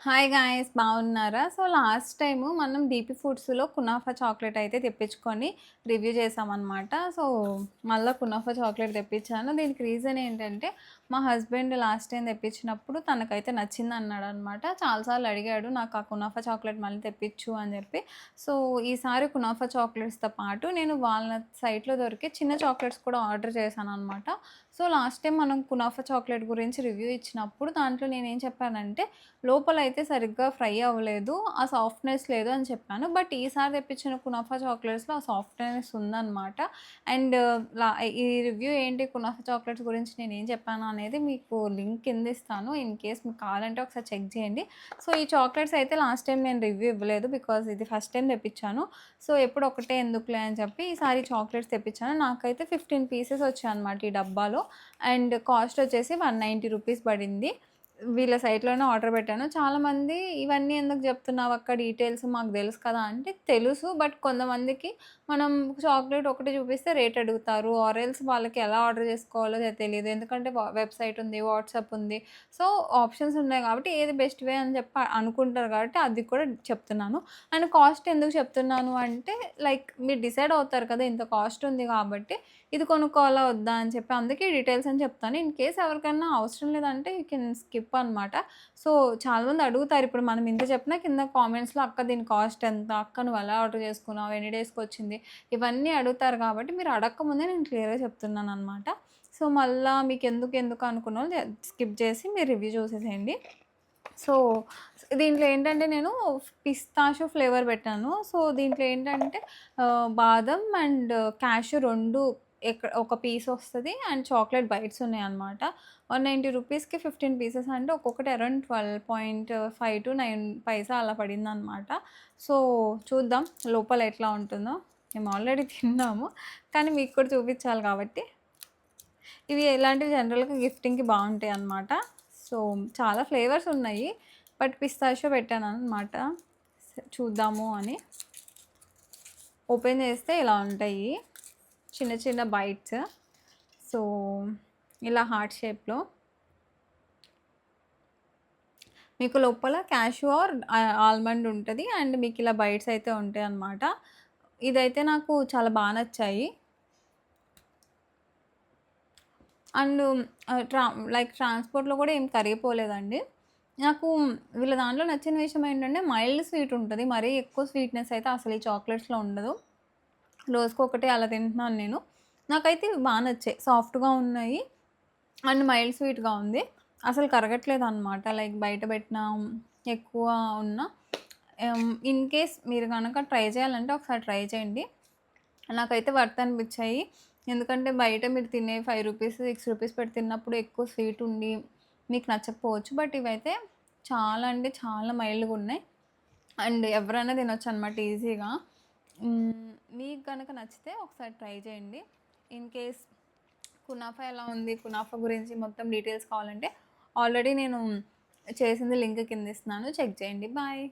Hi guys బాగున్నారా? So, last time మనం DP ఫుడ్స్‌లో kunafa chocolate అయితే తెప్పించుకొని రివ్యూ చేశామనమాట. సో, మళ్ళా కునాఫా చాక్లేట్ తెప్పించాను. దీనికి రీజన్ ఏంటంటే, మా హస్బెండ్ లాస్ట్ టైం తెప్పించినప్పుడు తనకైతే నచ్చిందన్నాడనమాట. చాలా సార్లు అడిగాడు నాకు ఆ కునాఫా చాక్లేట్ మళ్ళీ తెప్పించు అని చెప్పి. సో, ఈసారి కునాఫా చాక్లేట్స్‌తో పాటు నేను వాల్‌నట్ సైట్‌లో దొరికే చిన్న చాక్లేట్స్ కూడా ఆర్డర్ చేశాననమాట. సో, లాస్ట్ టైం మనం కునాఫా చాక్లేట్ గురించి రివ్యూ ఇచ్చినప్పుడు దాంట్లో నేనేం చెప్పానంటే, లోపలైతే సరిగ్గా ఫ్రై అవ్వలేదు. ఆ సాఫ్ట్‌నెస్ లేదు అని చెప్పాను. బట్ ఈసారి తెప్పించిన కునాఫా చాక్లేట్స్‌లో ఆ సాఫ్ట్‌నెస్ ఉందనమాట. అండ్ లా ఈ రివ్యూ ఏంటి కునాఫా చాక్లేట్స్ గురించి నేనేం చెప్పాను అనేది మీకు లింక్ కింద ఇస్తాను. ఇన్ కేస్ మీకు కావాలంటే ఒకసారి చెక్ చేయండి. సో, ఈ చాక్లేట్స్ అయితే లాస్ట్ టైం నేను రివ్యూ ఇవ్వలేదు. బికాజ్ ఇది ఫస్ట్ టైం తెప్పించాను. సో, ఎప్పుడు ఒకటే ఎందుకులే అని చెప్పి ఈసారి చాక్లేట్స్ తెప్పించాను. నాకైతే 15 పీసెస్ వచ్చాయన్నమాట ఈ డబ్బాలో. అండ్ కాస్ట్ వచ్చేసి 190 రూపీస్ పడింది. వీళ్ళ సైట్‌లోనే ఆర్డర్ పెట్టాను. చాలామంది ఇవన్నీ ఎందుకు జెప్తున్నావక్క డీటెయిల్స్ మాకు తెలుసు కదా! అంటే తెలుసు. బట్ కొంతమందికి మనం చాక్లేట్ ఒకటి చూపిస్తే రేట్ అడుగుతారు. ఆర్ ఎల్స్ వాళ్ళకి ఎలా ఆర్డర్ చేసుకోవాలో తెలీదు. ఎందుకంటే వెబ్‌సైట్ ఉంది, వాట్సాప్ ఉంది. సో, ఆప్షన్స్ ఉన్నాయి కాబట్టి ఏది బెస్ట్ వే అని చెప్పి అనుకుంటారు కాబట్టి అది కూడా చెప్తున్నాను. అండ్ కాస్ట్ ఎందుకు చెప్తున్నాను అంటే లైక్ మీరు డిసైడ్ అవుతారు కదా! ఇంత కాస్ట్ ఉంది కాబట్టి ఇది కొనుక్కోవాలా వద్దా అని చెప్పి అందుకే డీటెయిల్స్ అని చెప్తాను. ఇన్ కేస్ ఎవరికైనా అవసరం లేదంటే యూ కెన్ స్కిప్ అనమాట. సో, చాలామంది అడుగుతారు ఇప్పుడు మనం ఇంత చెప్పినా కింద కామెంట్స్‌లో అక్క దీని కాస్ట్ ఎంత? అక్క నువ్వు ఎలా ఆర్డర్ చేసుకున్నావు? ఎన్ని డేస్‌కొచ్చింది? ఇవన్నీ అడుగుతారు కాబట్టి మీరు అడక్కముందే నేను క్లియర్‌గా చెప్తున్నాననమాట. సో, మళ్ళా మీకెందుకు అనుకున్నోళ్ళు స్కిప్ చేసి మీరు రివ్యూ చూసేసేయండి. సో, దీంట్లో ఏంటంటే నేను పిస్తాషో ఫ్లేవర్ పెట్టాను. సో, దీంట్లో ఏంటంటే బాదం అండ్ క్యాషు 2 ఒక పీస్ వస్తది. అండ్ చాక్లేట్ బైట్స్ ఉన్నాయన్నమాట. 190 రూపీస్‌కి 15 పీసెస్ అంటే ఒక్కొక్కటి అరౌండ్ 12.5-9 పైసా అలా పడిందనమాట. సో, చూద్దాం లోపల ఎట్లా ఉంటుందో. మేము ఆల్రెడీ తిన్నాము. కానీ మీకు కూడా చూపించాలి కాబట్టి ఇవి ఎలాంటివి జనరల్‌గా గిఫ్టింగ్‌కి బావుంటాయన్నమాట. సో, చాలా ఫ్లేవర్స్ ఉన్నాయి. బట్ పిస్తాషియో పెట్టాననమాట. చూద్దాము అని. ఓపెన్ చేస్తే ఇలా ఉంటాయి. చిన్న చిన్న బైట్స్. సో, ఇలా హార్ట్ షేప్‌లో. మీకు లోపల క్యాషు ఆర్ ఆల్మండ్ ఉంటది. అండ్ మీకు ఇలా బైట్స్ అయితే ఉంటాయన్నమాట. ఇదైతే నాకు చాలా నచ్చాయి. అండ్ లైక్ ట్రాన్స్‌పోర్ట్‌లో కూడా ఏం కరిగిపోలేదండి. నాకు వీళ్ళ దాంట్లో నచ్చిన విషయం ఏంటంటే మైల్డ్ స్వీట్ ఉంటది. మరీ ఎక్కువ స్వీట్‌నెస్ అయితే అసలు ఈ చాక్లెట్స్‌లో ఉండదు. రోజుకొకటి అలా తింటున్నాను నేను. నాకైతే ఇవి నచ్చాయి. సాఫ్ట్‌గా ఉన్నాయి. అండ్ మైల్డ్ స్వీట్‌గా ఉంది. అసలు కరగట్లేదనమాట. లైక్ బయట పెట్టిన ఎక్కువ ఉన్న ఇన్ కేస్ మీరు గనక ట్రై చేయాలంటే ఒకసారి ట్రై చేయండి. నాకైతే వర్త్ అనిపిచ్చాయి. ఎందుకంటే బయట మీరు తినే రూ. 5, రూ. 6 పెట్టి తిన్నప్పుడు ఎక్కువ స్వీట్ ఉండి మీకు నచ్చకపోవచ్చు. బట్ ఇవైతే చాలా అంటే చాలా మైల్డ్‌గున్నాయి. అండ్ ఎవరైనా తినొచ్చనమాట ఈజీగా. మీకు గనక నచ్చితే ఒకసారి ట్రై చేయండి. ఇన్ కేస్ కునాఫా ఎలా ఉంది? కునాఫా గురించి మొత్తం డీటెయిల్స్ కావాలంటే ఆల్రెడీ నేను చేసింది లింక్ కింద ఇస్తున్నాను. చెక్ చేయండి. బాయ్.